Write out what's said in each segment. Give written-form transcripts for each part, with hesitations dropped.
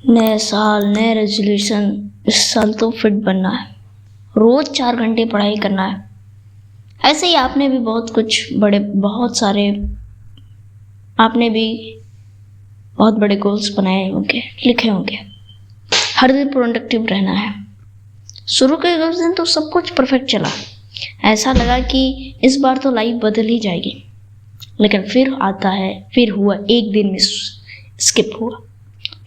नए साल नए रेजोल्यूशन। इस साल तो फिट बनना है, रोज 4 घंटे पढ़ाई करना है। ऐसे ही आपने भी आपने भी बहुत बड़े गोल्स बनाए होंगे, लिखे होंगे। हर दिन प्रोडक्टिव रहना है। शुरू के कुछ दिन तो सब कुछ परफेक्ट चला, ऐसा लगा कि इस बार तो लाइफ बदल ही जाएगी। लेकिन फिर हुआ एक दिन मिस स्किप हुआ,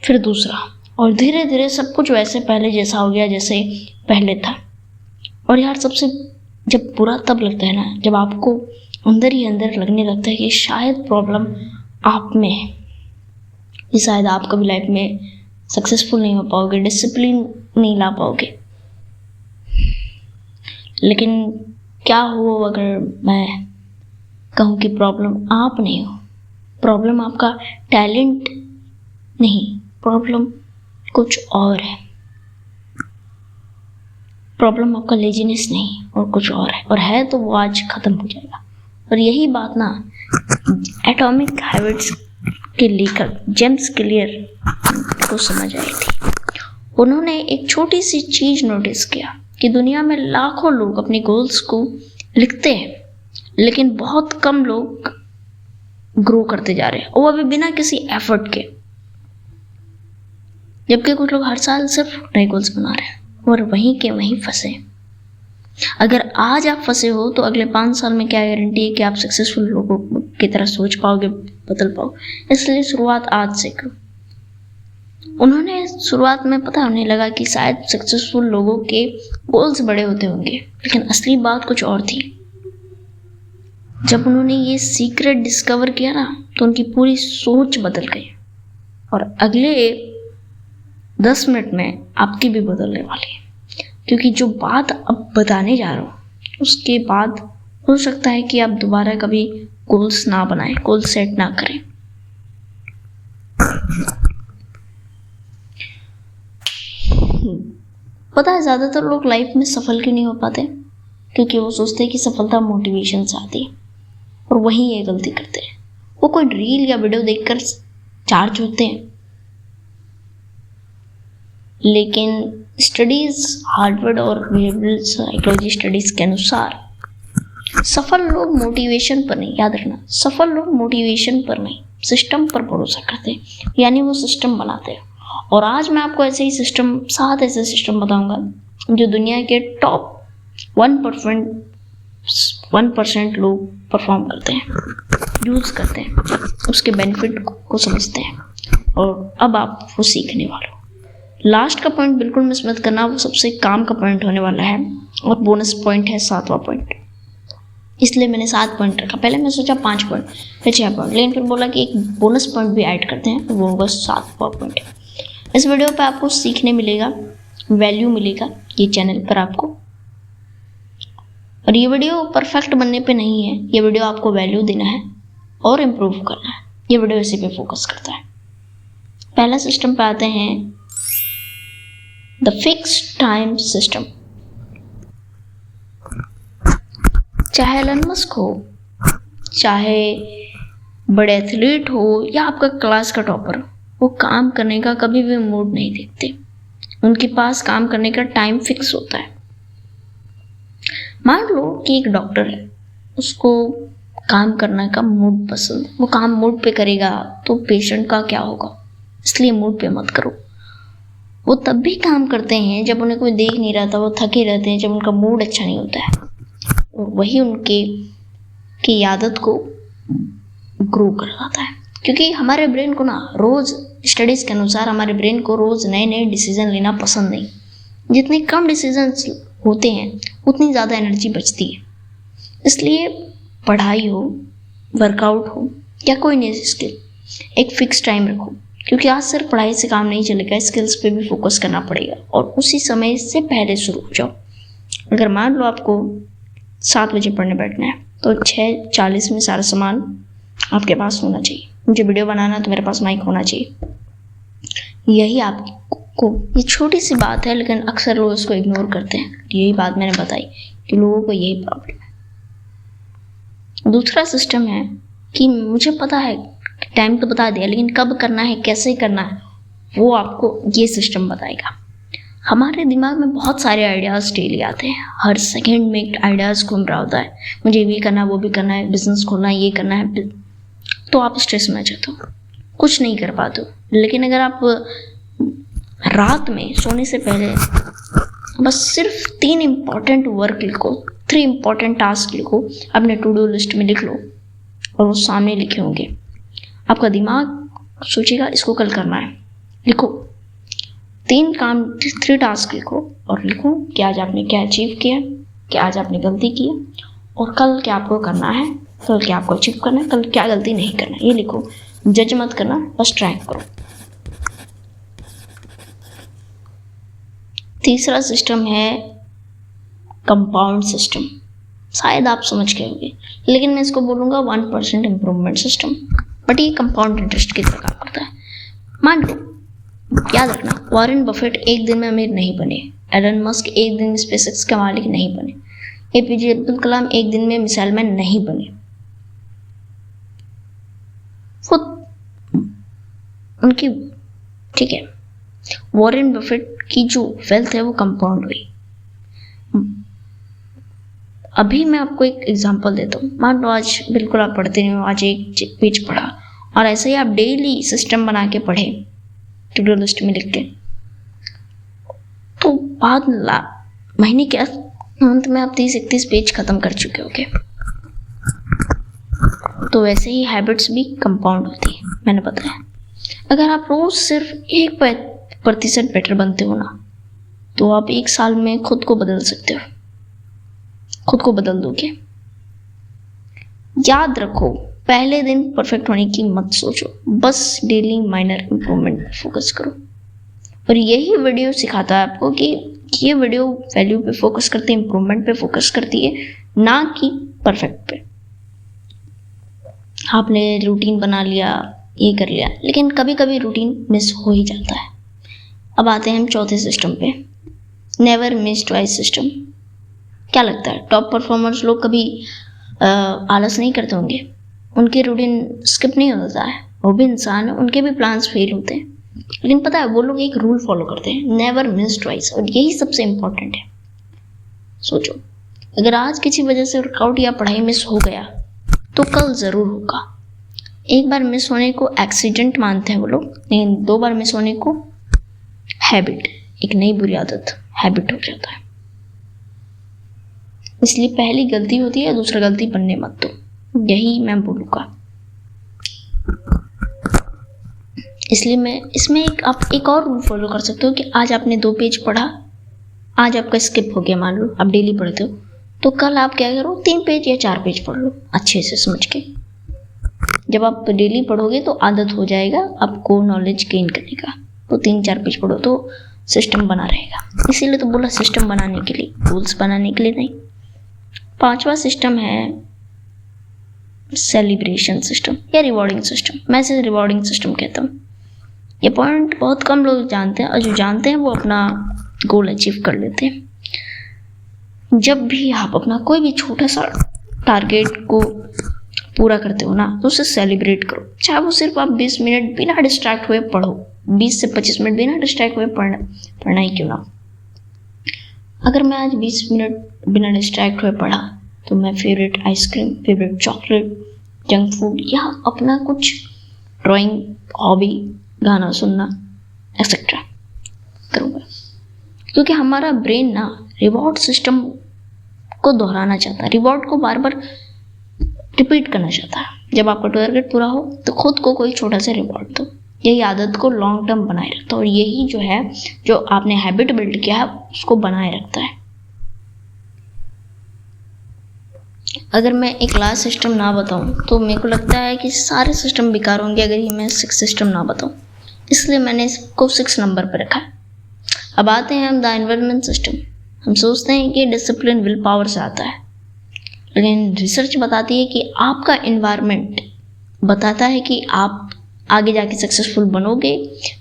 फिर दूसरा, और धीरे धीरे सब कुछ वैसे पहले जैसा हो गया जैसे पहले था। और यार सबसे जब बुरा तब लगता है ना, जब आपको अंदर ही अंदर लगने लगता है कि शायद प्रॉब्लम आप में है, कि शायद आप कभी लाइफ में सक्सेसफुल नहीं हो पाओगे, डिसिप्लिन नहीं ला पाओगे। लेकिन क्या हो अगर मैं कहूँ कि प्रॉब्लम आप नहीं हो, प्रॉब्लम आपका टैलेंट नहीं, प्रॉब्लम कुछ और है। प्रॉब्लम आपका लेजीनेस नहीं और कुछ और है तो वो आज खत्म हो जाएगा। और यही बात ना एटॉमिक हैबिट्स के लेखक जेम्स क्लियर को समझ आई थी। उन्होंने एक छोटी सी चीज नोटिस किया कि दुनिया में लाखों लोग अपने गोल्स को लिखते हैं, लेकिन बहुत कम लोग ग्रो करते जा रहे हैं, वो अभी बिना किसी एफर्ट के। जबकि कुछ लोग हर साल सिर्फ नए गोल्स बना रहे हैं और वहीं के वहीं फंसे। अगर आज आप फंसे हो तो अगले 5 साल में क्या गारंटी है कि आप सक्सेसफुल लोगों की तरह सोच पाओगे, बदल पाओगे। इसलिए शुरुआत आज से करो। उन्होंने शुरुआत में उन्हें लगा कि शायद सक्सेसफुल लोगों के गोल्स बड़े होते होंगे, लेकिन असली बात कुछ और थी। जब उन्होंने ये सीक्रेट डिस्कवर किया ना, तो उनकी पूरी सोच बदल गई। और अगले 10 मिनट में आपकी भी बदलने वाली है, क्योंकि जो बात अब बताने जा रहा हूँ उसके बाद हो सकता है कि आप दोबारा कभी गोल्स ना बनाएं, गोल सेट ना करें। पता है ज़्यादातर लोग लाइफ में सफल क्यों नहीं हो पाते? क्योंकि वो सोचते हैं कि सफलता मोटिवेशन से आती है, और वहीं ये गलती करते हैं। वो कोई रील या वीडियो देखकर चार्ज होते हैं, लेकिन स्टडीज, हार्वर्ड और बिहेवियरल साइकोलॉजी स्टडीज के अनुसार सफल लोग मोटिवेशन पर नहीं, याद रखना, सफल लोग मोटिवेशन पर नहीं, सिस्टम पर भरोसा करते हैं। यानी वो सिस्टम बनाते हैं। और आज मैं आपको ऐसे 7 ऐसे सिस्टम बताऊंगा जो दुनिया के टॉप 1% लोग परफॉर्म करते हैं, यूज करते हैं, उसके बेनिफिट को समझते हैं। और अब आप वो सीखने वाले हो। लास्ट का पॉइंट बिल्कुल मिस मत करना, वो सबसे काम का पॉइंट होने वाला है, और बोनस पॉइंट है 7वां पॉइंट। इसलिए मैंने 7 पॉइंट रखा। पहले मैं सोचा 5 पॉइंट, फिर 6 पॉइंट, लेकिन फिर बोला कि एक बोनस पॉइंट भी ऐड करते हैं, तो वो होगा 7वां पॉइंट। इस वीडियो पे आपको सीखने मिलेगा, वैल्यू मिलेगा ये चैनल पर आपको। और ये वीडियो परफेक्ट बनने पे नहीं है, ये वीडियो आपको वैल्यू देना है और इम्प्रूव करना है। ये वीडियो इसी पे फोकस करता है। पहला सिस्टम पे आते हैं, द फिक्स्ड टाइम सिस्टम। चाहे एलन मस्क हो, चाहे बड़े एथलीट हो, या आपका क्लास का टॉपर हो, वो काम करने का कभी भी मूड नहीं देखते। उनके पास काम करने का टाइम फिक्स होता है। मान लो कि एक डॉक्टर है, उसको काम करने का मूड पसंद, वो काम मूड पे करेगा तो पेशेंट का क्या होगा, इसलिए मूड पे मत करो। वो तब भी काम करते हैं जब उन्हें कोई देख नहीं रहा था, वो थके रहते हैं जब उनका मूड अच्छा नहीं होता है, और वही उनके की आदत को ग्रो करवाता है। क्योंकि हमारे ब्रेन को ना रोज, स्टडीज के अनुसार हमारे ब्रेन को रोज नए नए डिसीजन लेना पसंद नहीं। जितने कम डिसीजंस होते हैं उतनी ज़्यादा एनर्जी बचती है। इसलिए पढ़ाई हो, वर्कआउट हो, या कोई नई स्किल, एक फिक्स टाइम रखो, क्योंकि आज सिर्फ पढ़ाई से काम नहीं चलेगा, स्किल्स पे भी फोकस करना पड़ेगा। और उसी समय से पहले शुरू हो जाओ। अगर मान लो आपको 7 बजे पढ़ने बैठना है, तो 6:40 में सारा सामान आपके पास होना चाहिए। मुझे वीडियो बनाना तो मेरे पास माइक होना चाहिए। यही आपको, ये छोटी सी बात है, लेकिन अक्सर लोग इसको इग्नोर करते हैं। यही बात मैंने बताई कि लोगों को यही प्रॉब्लम है। दूसरा सिस्टम है कि मुझे पता है, टाइम तो बता दिया, लेकिन कब करना है, कैसे करना है, वो आपको ये सिस्टम बताएगा। हमारे दिमाग में बहुत सारे आइडियाज़ डेली आते हैं, हर सेकंड में एक आइडियाज़ घूम रहा होता है, मुझे ये करना है, वो भी करना है, बिजनेस खोलना है, ये करना है। तो आप स्ट्रेस में जाते हो, कुछ नहीं कर पाते हो। लेकिन अगर आप रात में सोने से पहले बस सिर्फ 3 इम्पॉर्टेंट वर्क लिखो, 3 इम्पॉर्टेंट टास्क लिखो, अपने टू डू लिस्ट में लिख लो और वो सामने लिखे होंगे, आपका दिमाग सोचेगा इसको कल करना है। लिखो 3 टास्क लिखो और लिखो कि आज आपने क्या अचीव किया, कि आज आपने गलती की और कल क्या आपको करना है, कल क्या आपको अचीव करना है, कल क्या गलती नहीं करना है, ये लिखो। जज मत करना, बस ट्रैक करो। तीसरा सिस्टम है कंपाउंड सिस्टम। शायद आप समझ गए होंगे, लेकिन मैं इसको बोलूँगा 1% इम्प्रूवमेंट सिस्टम, बट ये कंपाउंड इंटरेस्ट की तरह काम करता है। मान लो, याद रखना, वॉरेन बफेट एक दिन में अमीर नहीं बने, एलन मस्क एक दिन में स्पेसएक्स के मालिक नहीं बने, एपीजे अब्दुल कलाम एक दिन में मिसाइल मैन नहीं बने। वो उनकी, ठीक है, वॉरेन बफेट की जो वेल्थ है वो कंपाउंड हुई। अभी मैं आपको एक एग्जांपल देता हूँ। मान लो आज बिल्कुल आप पढ़ते नहीं हो, आज एक पेज पढ़ा और ऐसे ही आप डेली सिस्टम बना के पढ़े, टू डू लिस्ट में लिख के, तो बाद महीने के अंत में आप 30-31 पेज खत्म कर चुके होगे। तो वैसे ही हैबिट्स भी कंपाउंड होती है, मैंने बताया। अगर आप रोज सिर्फ 1% बेटर बनते हो ना, तो आप 1 साल में खुद को बदल सकते हो, खुद को बदल दोगे। याद रखो, पहले दिन परफेक्ट होने की मत सोचो, बस डेली माइनर इम्प्रूवमेंट पर फोकस करो। और यही वीडियो सिखाता है आपको कि ये वीडियो वैल्यू पे फोकस करती है, इम्प्रूवमेंट पे फोकस करती है, ना कि परफेक्ट पे। आपने रूटीन बना लिया, ये कर लिया, लेकिन कभी कभी रूटीन मिस हो ही जाता है। अब आते हैं हम चौथे सिस्टम पे, नेवर मिस ट्वाइस सिस्टम। क्या लगता है, टॉप परफॉर्मर्स लोग कभी आलस नहीं करते होंगे? उनकी रूटीन स्किप नहीं होता है, वो भी इंसान है, उनके भी प्लान्स फेल होते हैं, लेकिन पता है वो लोग एक रूल फॉलो करते हैं, नेवर मिस ट्वाइस, और यही सबसे इम्पोर्टेंट है। सोचो, अगर आज किसी वजह से वर्कआउट या पढ़ाई मिस हो गया तो कल ज़रूर होगा। एक बार मिस होने को एक्सीडेंट मानते हैं वो लोग, लेकिन 2 बार मिस होने को हैबिट, एक नई बुरी आदत, हैबिट हो जाता है। इसलिए पहली गलती होती है, दूसरा गलती बनने मत दो, यही मैं बोलूँगा। इसलिए मैं इसमें आप एक और रूल फॉलो कर सकते हो कि आज आपने 2 पेज पढ़ा, आज आपका स्किप हो गया, मान लो आप डेली पढ़ते हो, तो कल आप क्या करो, 3 पेज या 4 पेज पढ़ लो अच्छे से समझ के। जब आप डेली पढ़ोगे तो आदत हो जाएगा आपको नॉलेज गेन करने का, तो 3-4 पेज पढ़ो तो सिस्टम बना रहेगा। इसीलिए तो बोला सिस्टम बनाने के लिए, रूल्स बनाने के लिए नहीं। 5वां सिस्टम है सेलिब्रेशन सिस्टम या रिवॉर्डिंग सिस्टम। मैं इसे रिवॉर्डिंग सिस्टम कहता हूँ। ये पॉइंट बहुत कम लोग जानते हैं, और जो जानते हैं वो अपना गोल अचीव कर लेते हैं। जब भी आप अपना कोई भी छोटा सा टारगेट को पूरा करते हो ना, तो उसे सेलिब्रेट करो। चाहे वो सिर्फ आप 20 मिनट बिना डिस्ट्रैक्ट हुए पढ़ो, 20 से 25 मिनट बिना डिस्ट्रैक्ट हुए पढ़ना ही क्यों ना। अगर मैं आज 20 मिनट बिना डिस्ट्रैक्ट हुए पढ़ा, तो मैं favourite ice cream, favourite chocolate, junk food या अपना कुछ ड्राइंग, हॉबी, गाना सुनना एक्सेट्रा करूँगा। क्योंकि हमारा ब्रेन ना रिवॉर्ड सिस्टम को दोहराना चाहता है, रिवॉर्ड को बार बार रिपीट करना चाहता है। जब आपका टारगेट पूरा हो तो खुद को कोई छोटा सा रिवॉर्ड दो। यही आदत को लॉन्ग टर्म बनाए रखता है, और यही जो है, जो आपने हैबिट बिल्ड किया है, उसको बनाए रखता है। अगर मैं एक लास्ट सिस्टम ना बताऊं तो मेरे को लगता है कि सारे सिस्टम बेकार होंगे अगर ये मैं 6 सिस्टम ना बताऊं, इसलिए मैंने इसको 6 नंबर पर रखा है। अब आते हैं हम द एनवायरनमेंट सिस्टम। हम सोचते हैं कि डिसिप्लिन विल पावर से आता है, लेकिन रिसर्च बताती है कि आपका एनवायरनमेंट बताता है कि आप आगे जाके सक्सेसफुल बनोगे,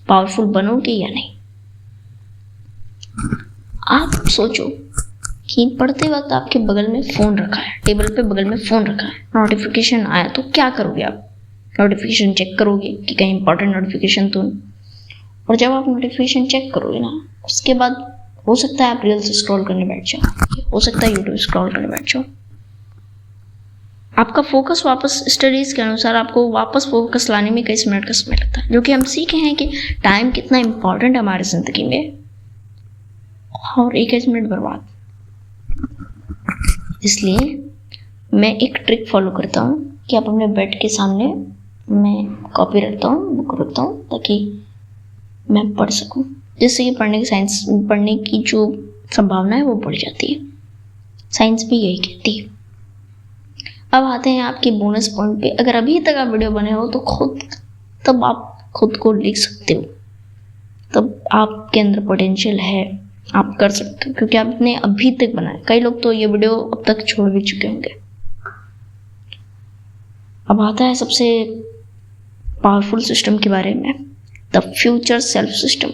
पावरफुल बनोगे या नहीं। आप सोचो कि पढ़ते वक्त आपके बगल में फ़ोन रखा है, टेबल पे बगल में फ़ोन रखा है, नोटिफिकेशन आया तो क्या करोगे आप? नोटिफिकेशन चेक करोगे कि कहीं इंपॉर्टेंट नोटिफिकेशन तो नहीं। और जब आप नोटिफिकेशन चेक करोगे ना, उसके बाद हो सकता है आप रील्स स्क्रॉल करने बैठ जाओ, हो सकता है यूट्यूब स्क्रॉल करने बैठ जाओ। आपका फोकस वापस स्टडीज के अनुसार आपको वापस फोकस लाने में कई मिनट का समय लगता है, जो कि हम सीखे हैं कि टाइम कितना इंपॉर्टेंट है हमारी जिंदगी में, और 21 मिनट बर्बाद। इसलिए मैं एक ट्रिक फॉलो करता हूँ कि आप अपने बेड के सामने मैं कॉपी रखता हूँ, बुक रखता हूँ, ताकि मैं पढ़ सकूँ, जिससे कि पढ़ने की जो संभावना है वो बढ़ जाती है। साइंस भी यही कहती है। अब आते हैं आपके बोनस पॉइंट पे। अगर अभी तक आप वीडियो बने हो तो तब आप खुद को लिख सकते हो, तब आपके अंदर पोटेंशियल है, आप कर सकते हो, क्योंकि आपने अभी तक बनाया। कई लोग तो ये वीडियो अब तक छोड़ भी चुके होंगे। अब आता है सबसे पावरफुल सिस्टम के बारे में, the future self system.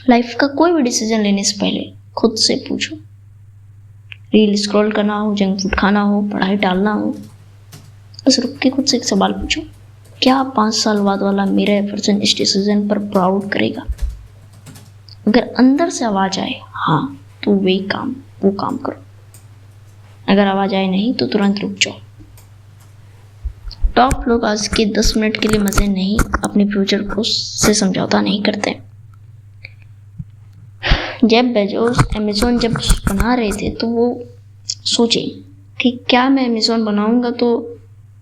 Life का कोई भी डिसीजन लेने से पहले खुद से पूछो, रील स्क्रॉल करना हो, जंक फूड खाना हो, पढ़ाई टालना हो, बस रुक के खुद से एक सवाल पूछो, क्या 5 साल बाद वाला मेरा पर्सन इस डिसीजन पर प्राउड करेगा? अगर अंदर से आवाज आए हाँ, तो वो काम करो। अगर आवाज आए नहीं तो तुरंत रुक जाओ। टॉप लोग आज के 10 मिनट के लिए मजे नहीं, अपने फ्यूचर को से समझौता नहीं करते। जेफ बेजोस अमेज़न जब बना रहे थे तो वो सोचे कि क्या मैं अमेज़न बनाऊंगा तो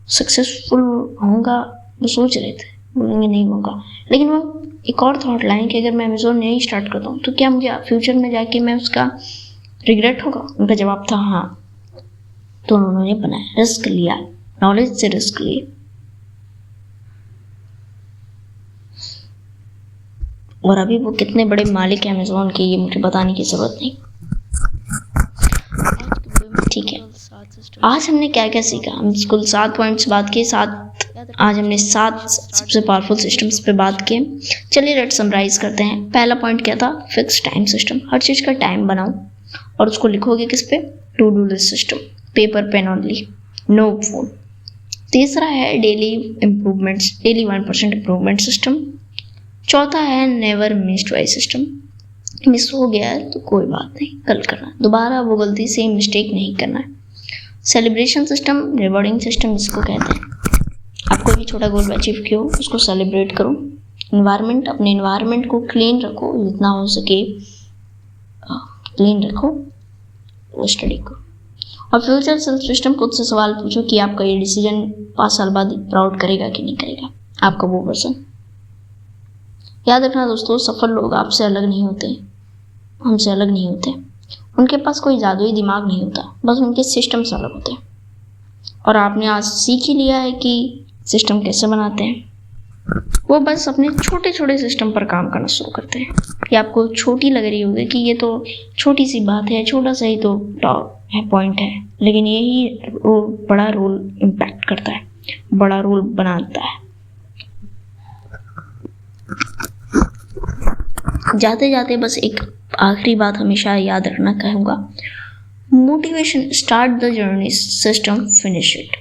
सक्सेसफुल होऊंगा, वो सोच रहे थे, बोलेंगे नहीं होगा। लेकिन वो एक और थॉट लाइन कि अगर मैं अमेज़न नहीं स्टार्ट करता हूँ तो क्या मुझे फ्यूचर में जाके मैं उसका रिग्रेट होगा? उनका जवाब था हाँ। तो उन्होंने बनाया, रिस्क लिया, नॉलेज से रिस्क लिए, और अभी वो कितने बड़े मालिक हैं अमेज़न के, ये मुझे बताने की जरूरत नहीं। ठीक है, आज हमने क्या क्या सीखा? हम कुल 7 पॉइंट्स बात किए। आज हमने 7 सबसे पावरफुल सिस्टम्स पे बात किए। चलिए लेट्स समराइज करते हैं। पहला पॉइंट क्या था? Fix time system. हर चीज का टाइम बनाओ और उसको लिखोगे किस पे? To do list system, paper pen only, no phone. तीसरा है daily improvements, daily 1% improvement system. चौथा है never miss twice system, miss हो गया है तो कोई बात नहीं, कल करना, दोबारा वो गलती से मिस्टेक नहीं करना है। सेलिब्रेशन सिस्टम, रिवॉर्डिंग सिस्टम जिसको कहते हैं। आप कोई भी छोटा गोल अचीव किया हो उसको सेलिब्रेट करो। इन्वायरमेंट, अपने इन्वायरमेंट को क्लीन रखो, जितना हो सके क्लीन रखो, वो स्टडी करो। और फ्यूचर सेल्फ सिस्टम, खुद से सवाल पूछो कि आपका ये डिसीजन 5 साल बाद प्राउड करेगा कि नहीं करेगा आपका वो पर्सन। याद रखना दोस्तों, सफल लोग आपसे अलग नहीं होते, हमसे अलग नहीं होते। उनके पास कोई जादुई दिमाग नहीं होता, बस उनके सिस्टम से अलग होते हैं। और आपने आज सीख ही लिया है कि सिस्टम कैसे बनाते हैं। वो बस अपने छोटे छोटे सिस्टम पर काम करना शुरू करते हैं। ये आपको छोटी लग रही होगी कि ये तो छोटी सी बात है, छोटा सा ही तो टॉप है, पॉइंट है, लेकिन यही बड़ा रोल इम्पैक्ट करता है, बड़ा रोल बनाता है। जाते जाते बस एक आखिरी बात हमेशा याद रखना कहूँगा, motivation start the journey, system finish it.